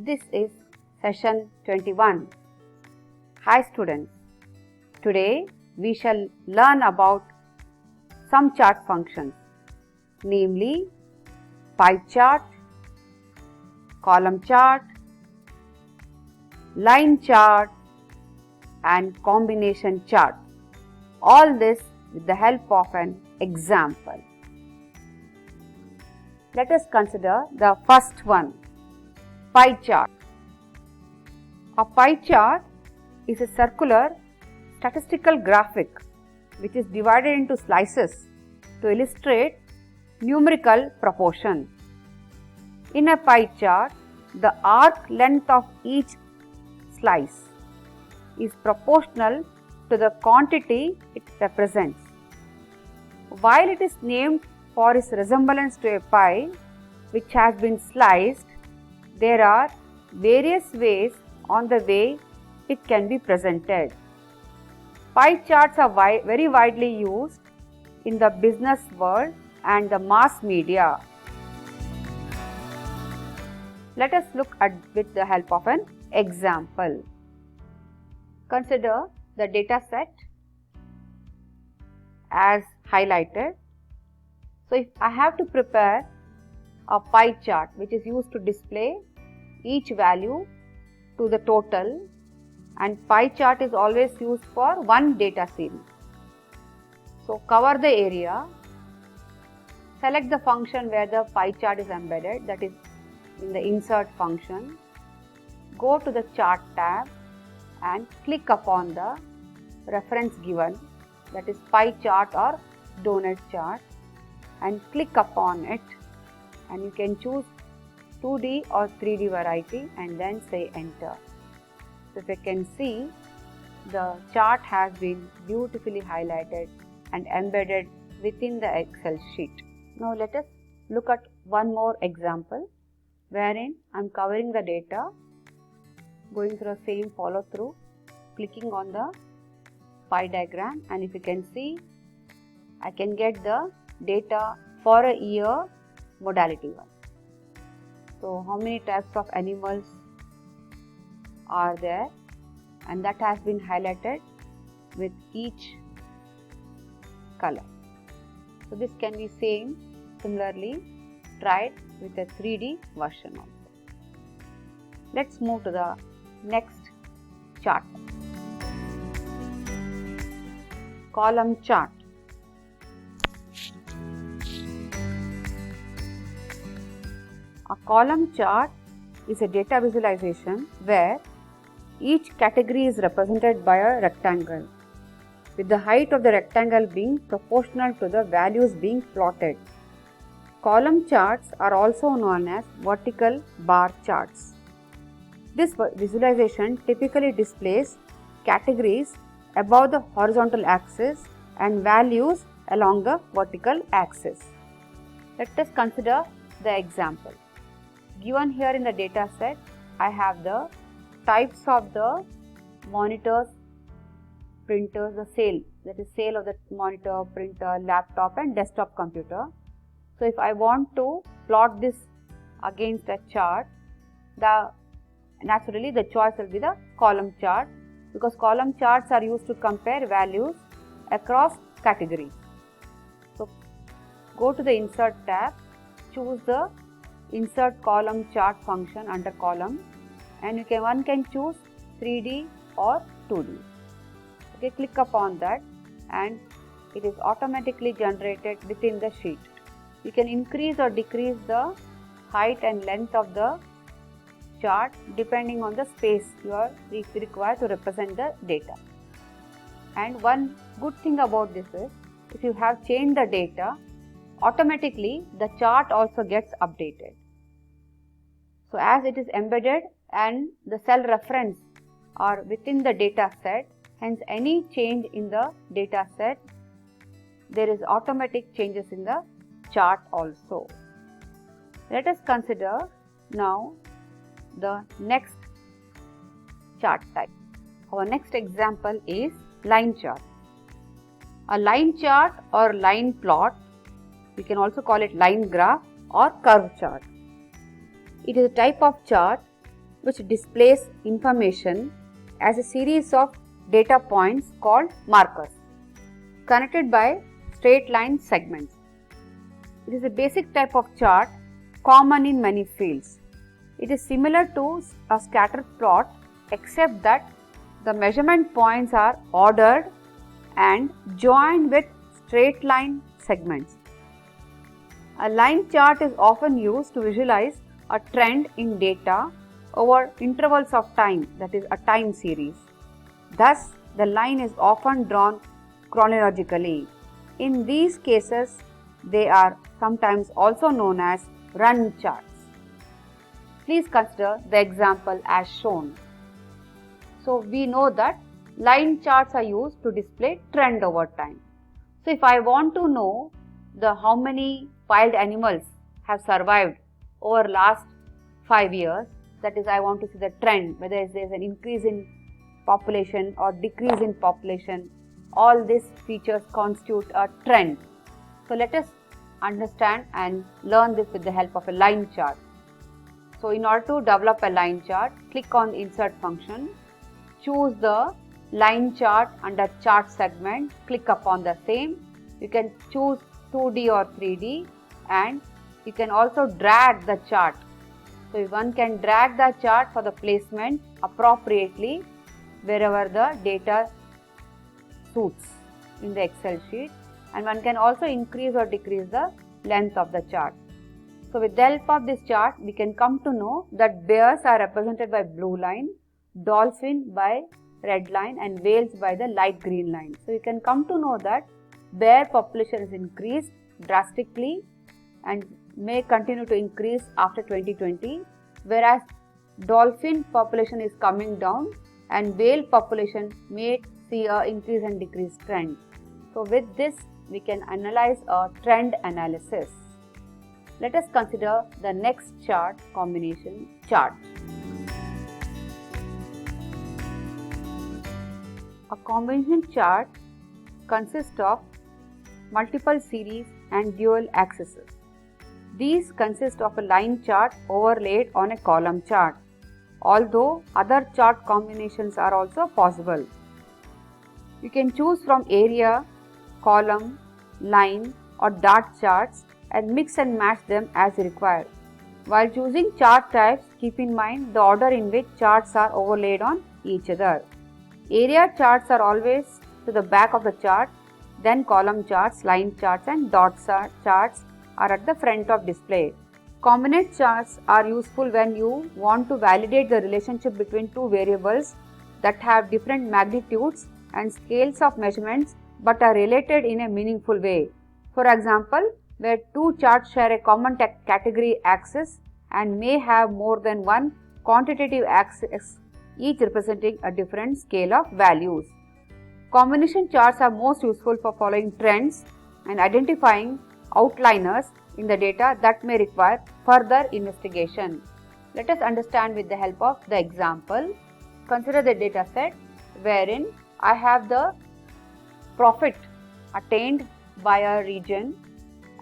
This is session 21. Hi students, today we shall learn about some chart functions, namely pie chart, column chart, line chart and combination chart. All this with the help of an example. Let us consider the first one, pie chart. A pie chart is a circular statistical graphic which is divided into slices to illustrate numerical proportion. In a pie chart, the arc length of each slice is proportional to the quantity it represents. While it is named for its resemblance to a pie which has been sliced, there are various ways on the way it can be presented. Pie charts are very widely used in the business world and the mass media. Let us look at with the help of an example. Consider the data set as highlighted. So, if I have to prepare a pie chart which is used to display each value to the total, and pie chart is always used for one data series. So, cover the area, select the function where the pie chart is embedded, that is in the insert function, go to the chart tab and click upon the reference given, that is pie chart or donut chart, and click upon it, and you can choose 2D or 3D variety and then say enter. So, if you can see, the chart has been beautifully highlighted and embedded within the Excel sheet. Now, let us look at one more example wherein I am covering the data, going through the same follow through, clicking on the pie diagram, and if you can see, I can get the data for a year modality 1. So, how many types of animals are there, and that has been highlighted with each color. So, this can be similarly tried with a 3D version also. Let's move to the next chart. Column chart. A column chart is a data visualization where each category is represented by a rectangle, with the height of the rectangle being proportional to the values being plotted. Column charts are also known as vertical bar charts. This visualization typically displays categories above the horizontal axis and values along the vertical axis. Let us consider the example. Given here in the data set, I have the types of the monitors, printers, the sale, that is sale of the monitor, printer, laptop and desktop computer. So, if I want to plot this against a chart, naturally the choice will be the column chart, because column charts are used to compare values across categories. So, go to the insert tab, choose the insert column chart function under column, and one can choose 3D or 2D. Okay, click upon that and it is automatically generated within the sheet. You can increase or decrease the height and length of the chart depending on the space you are required to represent the data. And one good thing about this is, if you have changed the data, automatically the chart also gets updated. So, as it is embedded and the cell reference are within the data set, hence any change in the data set, there is automatic changes in the chart also. Let us consider now the next chart type. Our next example is line chart. A line chart or line plot, we can also call it line graph or curve chart. It is a type of chart which displays information as a series of data points called markers, connected by straight line segments. It is a basic type of chart common in many fields. It is similar to a scatter plot except that the measurement points are ordered and joined with straight line segments. A line chart is often used to visualize a trend in data over intervals of time, that is a time series. Thus, the line is often drawn chronologically. In these cases, they are sometimes also known as run charts. Please consider the example as shown. So, we know that line charts are used to display trend over time. So, if I want to know how many wild animals have survived over last 5 years, that is I want to see the trend, whether there is an increase in population or decrease in population, all these features constitute a trend. So, let us understand and learn this with the help of a line chart. So, in order to develop a line chart, click on the insert function, choose the line chart under chart segment, click upon the same. You can choose 2D or 3D and you can also drag the chart. So, one can drag the chart for the placement appropriately wherever the data suits in the Excel sheet, and one can also increase or decrease the length of the chart. So, with the help of this chart, we can come to know that bears are represented by blue line, dolphin by red line and whales by the light green line. So, you can come to know that bear population is increased drastically and may continue to increase after 2020, whereas dolphin population is coming down and whale population may see a increase and decrease trend. So, with this we can analyze a trend analysis. Let us consider the next chart, combination chart. A combination chart consists of multiple series and dual axes. These consist of a line chart overlaid on a column chart, although other chart combinations are also possible. You can choose from area, column, line or dot charts and mix and match them as required. While choosing chart types, keep in mind the order in which charts are overlaid on each other. Area charts are always to the back of the chart, then column charts, line charts and dot charts are at the front of display. Combinate charts are useful when you want to validate the relationship between two variables that have different magnitudes and scales of measurements but are related in a meaningful way. For example, where two charts share a common category axis and may have more than one quantitative axis, each representing a different scale of values. Combination charts are most useful for following trends and identifying outliers in the data that may require further investigation. Let us understand with the help of the example. Consider the data set wherein I have the profit attained by a region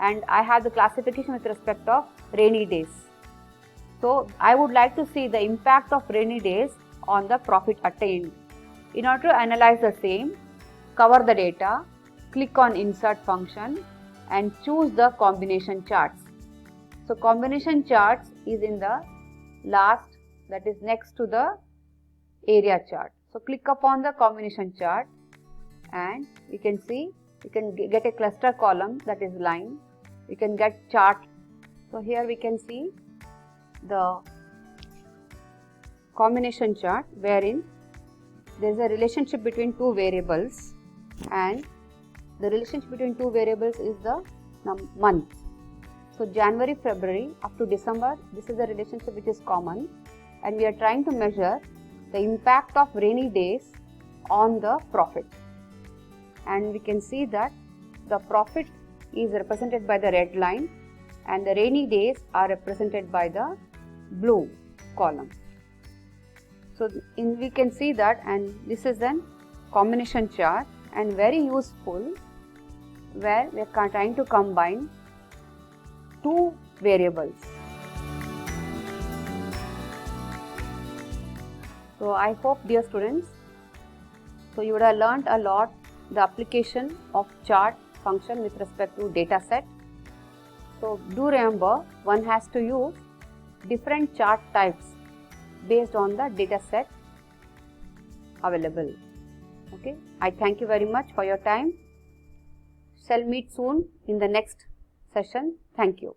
and I have the classification with respect of rainy days. So, I would like to see the impact of rainy days on the profit attained. In order to analyze the same, cover the data, click on insert function and choose the combination charts. So, combination charts is in the last, that is next to the area chart. So, click upon the combination chart and you can see, you can get a cluster column, that is line. You can get chart. So, here we can see the combination chart wherein there is a relationship between two variables and the relationship between two variables is the month. So, January, February up to December, this is the relationship which is common and we are trying to measure the impact of rainy days on the profit. And we can see that the profit is represented by the red line and the rainy days are represented by the blue column. So, we can see that, and this is an combination chart and very useful where we are trying to combine two variables. So I hope, dear students, so you would have learnt a lot the application of chart function with respect to data set. So do remember, one has to use different chart types based on the data set available. Okay, I thank you very much for your time. Shall meet soon in the next session. Thank you.